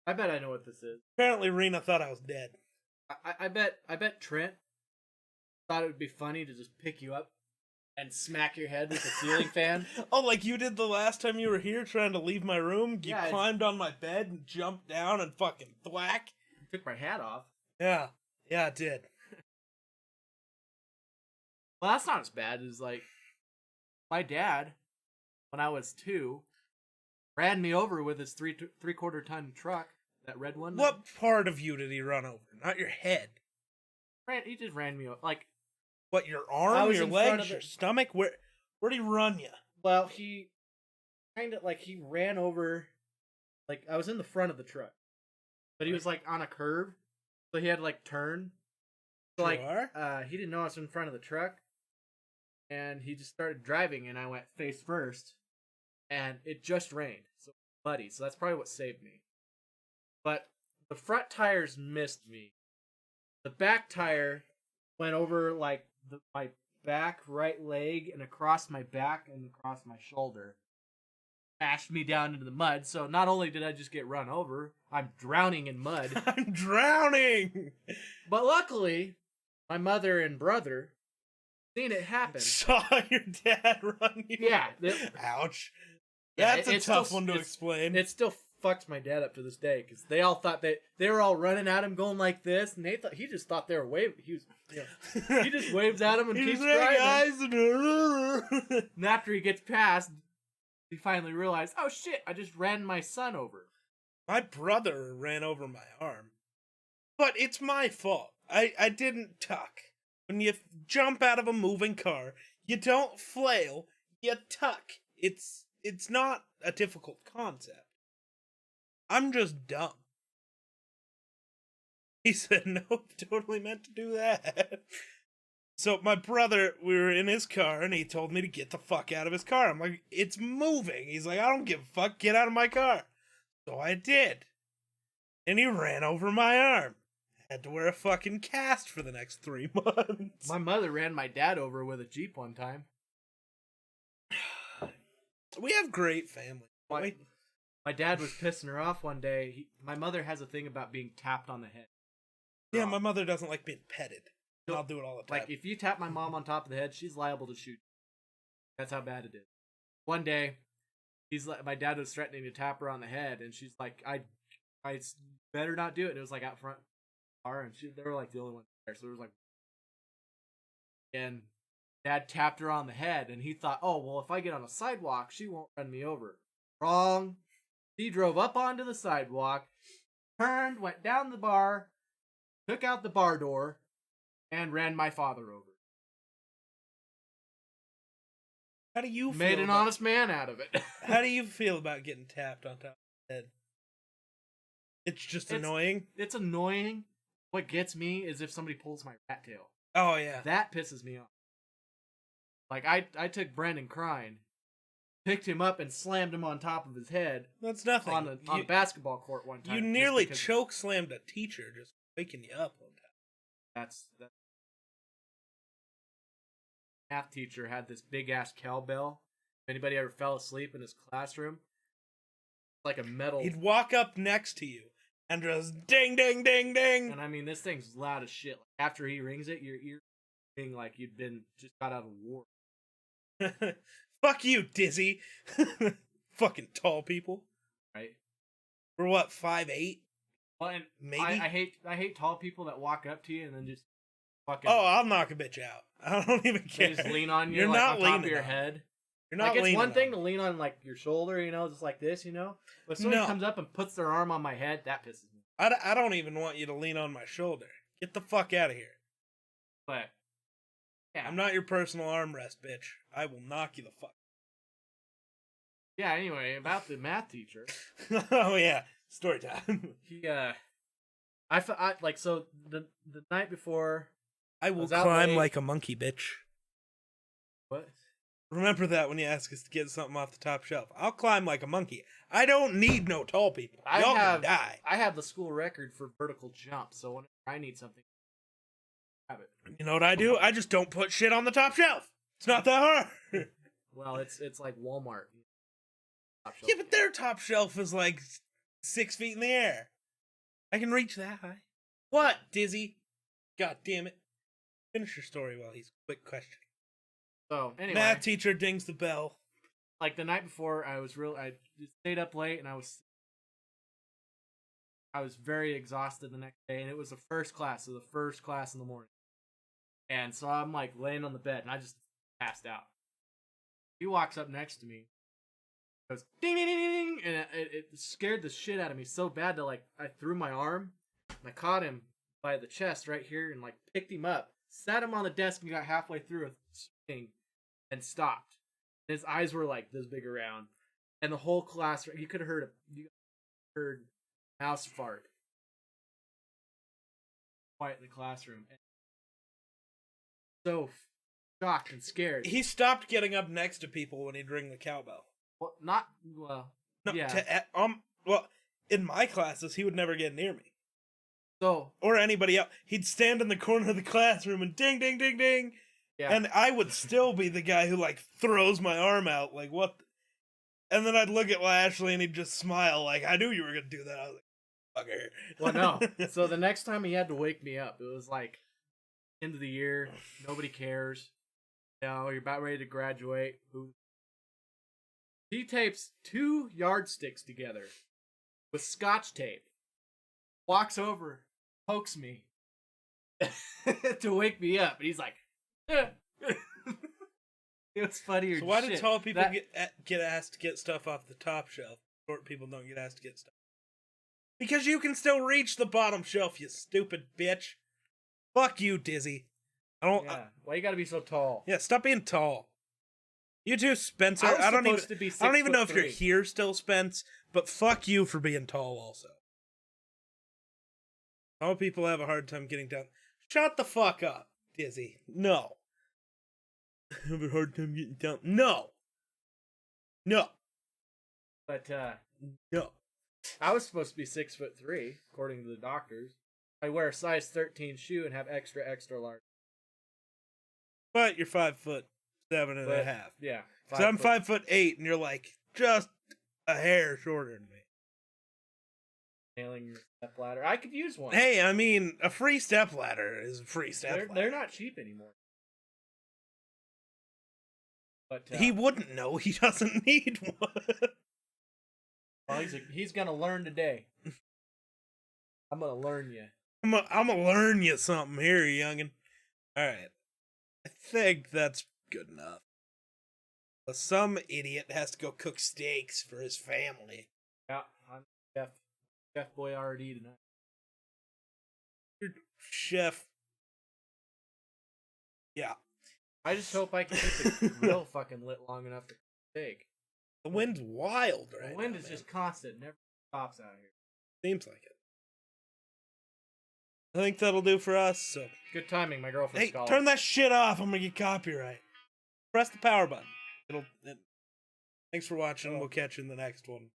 Speaker 1: I bet I know what this is.
Speaker 2: Apparently Rena thought I was dead.
Speaker 1: I bet Trent thought it would be funny to just pick you up and smack your head with a ceiling fan.
Speaker 2: Oh, like you did the last time you were here trying to leave my room? You
Speaker 1: Yeah,
Speaker 2: climbed on my bed and jumped down and fucking thwack?
Speaker 1: Took my hat off.
Speaker 2: Yeah. Yeah, it did.
Speaker 1: Well, that's not as bad as, like, my dad, when I was 2, ran me over with his 3/4 ton truck, that red one.
Speaker 2: What part of you did he run over? Not your head.
Speaker 1: He just ran me over. Like,
Speaker 2: What, your
Speaker 1: I
Speaker 2: arm,
Speaker 1: was
Speaker 2: your
Speaker 1: in front
Speaker 2: legs,
Speaker 1: of
Speaker 2: your
Speaker 1: it.
Speaker 2: stomach? Where'd he run you?
Speaker 1: well, he kind of, like, he ran over, like, I was in the front of the truck. But he was, like, on a curve, so he had to, like, turn. So, like,
Speaker 2: Sure.
Speaker 1: he didn't know I was in front of the truck. And he just started driving, and I went face first. And it just rained, so it was muddy. So that's probably what saved me. But the front tires missed me. The back tire went over, like, my back right leg and across my back and across my shoulder. Smashed me down into the mud. So not only did I just get run over, I'm drowning in mud.
Speaker 2: I'm drowning!
Speaker 1: But luckily, my mother and brother seen it happen.
Speaker 2: Saw your dad run you.
Speaker 1: Yeah.
Speaker 2: Ouch.
Speaker 1: Yeah,
Speaker 2: That's a
Speaker 1: it's
Speaker 2: tough
Speaker 1: still-
Speaker 2: one to
Speaker 1: it's-
Speaker 2: explain.
Speaker 1: It still fucks my dad up to this day because they all thought that they were all running at him going like this, and he just thought they were waving. He just waves at him and
Speaker 2: He's
Speaker 1: keeps
Speaker 2: like,
Speaker 1: driving.
Speaker 2: guys.
Speaker 1: And after he gets past, he finally realized, oh shit, I just ran my son over.
Speaker 2: My brother ran over my arm. But it's my fault. I didn't tuck. When you jump out of a moving car, you don't flail, you tuck. It's not a difficult concept. I'm just dumb. He said, nope, totally meant to do that. So my brother, we were in his car, and he told me to get the fuck out of his car. I'm like, it's moving. He's like, I don't give a fuck, get out of my car. So I did. And he ran over my arm. Had to wear a fucking cast for the next 3 months.
Speaker 1: My mother ran my dad over with a Jeep one time.
Speaker 2: We have great family. don't we?
Speaker 1: My dad was pissing her off one day. My mother has a thing about being tapped on the head.
Speaker 2: Yeah, my mother doesn't like being petted. And I'll do it all the time.
Speaker 1: Like, if you tap my mom on top of the head, she's liable to shoot. That's how bad it is. One day, my dad was threatening to tap her on the head, and she's like, I better not do it. And it was like out front of the car, and they were like the only ones there. So it was like, and dad tapped her on the head, and he thought, oh, well, if I get on a sidewalk, she won't run me over. Wrong. He drove up onto the sidewalk, turned, went down the bar, took out the bar door, and ran my father over.
Speaker 2: How do you feel
Speaker 1: Made an honest man out of it.
Speaker 2: How do you feel about getting tapped on top of the head? It's just annoying.
Speaker 1: It's annoying. What gets me is if somebody pulls my rat tail.
Speaker 2: Oh, yeah.
Speaker 1: That pisses me off. Like, I took Brendan crying, picked him up and slammed him on top of his head
Speaker 2: That's nothing.
Speaker 1: on a basketball court one time.
Speaker 2: You
Speaker 1: just
Speaker 2: nearly
Speaker 1: because
Speaker 2: choke slammed a teacher just waking you up one time.
Speaker 1: That's math teacher had this big ass cowbell. If anybody ever fell asleep in his classroom, it's like a metal.
Speaker 2: He'd walk up next to you and just ding, ding, ding, ding.
Speaker 1: And I mean, this thing's loud as shit. Like, after he rings it, your ear being like you'd been just got out of war.
Speaker 2: Fuck you, Dizzy. Fucking tall people.
Speaker 1: Right?
Speaker 2: We're what, 5'8"?
Speaker 1: Well, and
Speaker 2: Maybe?
Speaker 1: I hate tall people that walk up to you and then just fucking.
Speaker 2: Oh, I'll knock a bitch out. I don't even care.
Speaker 1: They just lean on you.
Speaker 2: You're
Speaker 1: like,
Speaker 2: not
Speaker 1: on top of
Speaker 2: leaning
Speaker 1: your
Speaker 2: on me.
Speaker 1: head.
Speaker 2: You're not
Speaker 1: Like, it's
Speaker 2: leaning
Speaker 1: one thing
Speaker 2: on
Speaker 1: to
Speaker 2: me.
Speaker 1: lean on like your shoulder, just like this, But somebody
Speaker 2: No.
Speaker 1: comes up and puts their arm on my head, that pisses me.
Speaker 2: I don't even want you to lean on my shoulder. Get the fuck out of here.
Speaker 1: But yeah,
Speaker 2: I'm not your personal armrest, bitch. I will knock you the fuck.
Speaker 1: Yeah. Anyway, about the math teacher,
Speaker 2: Oh yeah, story time.
Speaker 1: he like so the night before.
Speaker 2: I will
Speaker 1: was out
Speaker 2: climb
Speaker 1: late.
Speaker 2: like a monkey, bitch.
Speaker 1: What?
Speaker 2: Remember that when you ask us to get something off the top shelf. I'll climb like a monkey. I don't need no tall people. Y'all can die.
Speaker 1: I have the school record for vertical jump, so whenever I need something, I have it.
Speaker 2: You know what I do? I just don't put shit on the top shelf. It's not that hard.
Speaker 1: Well, it's like Walmart. Top shelf.
Speaker 2: Yeah, but their top shelf is like 6 feet in the air. I can reach that high. What, Dizzy? God damn it. Finish your story while he's quick question.
Speaker 1: So anyway,
Speaker 2: Math teacher dings the bell.
Speaker 1: like the night before, I stayed up late and I was very exhausted the next day, and it was the first class in the morning. And so I'm like laying on the bed and I just passed out. He walks up next to me, goes ding ding ding ding, ding, and it scared the shit out of me so bad that like I threw my arm and I caught him by the chest right here and like picked him up, sat him on the desk and got halfway through a swing and stopped. His eyes were like this big around, and the whole class you could have heard mouse fart quiet in the classroom. And so shocked and scared.
Speaker 2: He stopped getting up next to people when he'd ring the cowbell.
Speaker 1: Well, not well.
Speaker 2: No,
Speaker 1: Yeah.
Speaker 2: well, in my classes, he would never get near me.
Speaker 1: So
Speaker 2: Or anybody else. He'd stand in the corner of the classroom and ding, ding, ding, ding.
Speaker 1: yeah,
Speaker 2: And I would still be the guy who, like, throws my arm out, like, what? And then I'd look at Lashley and he'd just smile, like, I knew you were going to do that. I was like, fucker.
Speaker 1: well, no. So the next time he had to wake me up, it was like end of the year. Nobody cares. You're about ready to graduate. He tapes 2 yardsticks together with scotch tape. Walks over, pokes me to wake me up, and he's like, it was funny.
Speaker 2: So why do
Speaker 1: shit.
Speaker 2: tall people
Speaker 1: That-
Speaker 2: get asked to get stuff off the top shelf? Short people don't get asked to get stuff. Because you can still reach the bottom shelf, you stupid bitch. Fuck you, Dizzy. I don't.
Speaker 1: Yeah. Why you gotta be so tall?
Speaker 2: Yeah, stop being tall. You too, Spencer.
Speaker 1: I was
Speaker 2: I don't
Speaker 1: supposed to be
Speaker 2: I don't even know if
Speaker 1: 6'3".
Speaker 2: you're here still, Spence. But fuck you for being tall, also. Tall people have a hard time getting down. Shut the fuck up, Dizzy. No. I have a hard time getting down. No. No.
Speaker 1: But
Speaker 2: No.
Speaker 1: I was supposed to be 6'3", according to the doctors. I wear a size 13 shoe and have extra large.
Speaker 2: But you're 5'7" and a
Speaker 1: But,
Speaker 2: half.
Speaker 1: Yeah.
Speaker 2: So I'm 5'8", and you're like just a hair shorter than me.
Speaker 1: Nailing your step ladder. I could use one.
Speaker 2: Hey, I mean, a free step ladder is a free step ladder.
Speaker 1: They're not cheap anymore. But
Speaker 2: He wouldn't know. He doesn't need one.
Speaker 1: well, he's gonna learn today. I'm gonna learn you.
Speaker 2: I'm gonna learn you something here, youngin. All right, I think that's good enough. But some idiot has to go cook steaks for his family.
Speaker 1: Yeah, I'm Chef Boyardee tonight.
Speaker 2: You're Chef. Yeah.
Speaker 1: I just hope I can keep the grill fucking lit long enough to steak.
Speaker 2: The wind's wild right
Speaker 1: The wind
Speaker 2: now,
Speaker 1: is
Speaker 2: man.
Speaker 1: just constant, never stops out here.
Speaker 2: Seems like it. I think that'll do for us. So,
Speaker 1: Good timing, my girlfriend's
Speaker 2: hey,
Speaker 1: calling.
Speaker 2: turn that shit off. I'm gonna get copyright. Press the power button. Thanks for watching. We'll catch you in the next one.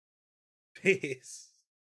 Speaker 2: Peace.